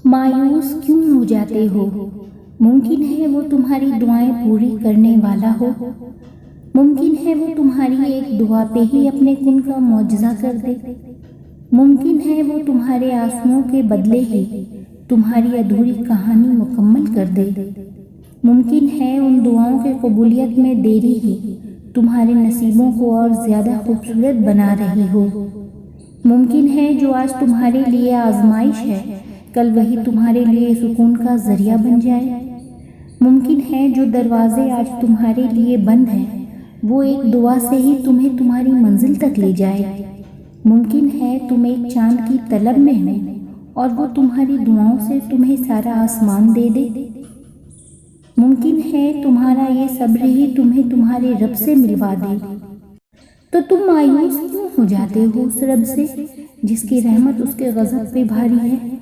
مایوس کیوں ہو جاتے ہو؟ ممکن ہے وہ تمہاری دعائیں پوری کرنے والا ہو۔ ممکن ہے وہ تمہاری ایک دعا پہ ہی اپنے کن کا معجزہ کر دے۔ ممکن ہے وہ تمہارے آنسوؤں کے بدلے ہی تمہاری ادھوری کہانی مکمل کر دے۔ ممکن ہے ان دعاؤں کے قبولیت میں دیری ہی تمہارے نصیبوں کو اور زیادہ خوبصورت بنا رہی ہو۔ ممکن ہے جو آج تمہارے لیے آزمائش ہے، کل وہی تمہارے لیے سکون کا ذریعہ بن جائے۔ ممکن ہے جو دروازے آج تمہارے لیے بند ہیں، وہ ایک دعا سے ہی تمہیں تمہاری منزل تک لے جائے۔ ممکن ہے تم ایک چاند کی طلب میں ہو اور وہ تمہاری دعاؤں سے تمہیں سارا آسمان دے دے۔ ممکن ہے تمہارا یہ صبر ہی تمہیں تمہارے رب سے ملوا دے۔ تو تم مایوس کیوں ہو جاتے ہو اس رب سے جس کی رحمت اس کے غضب پہ بھاری ہے؟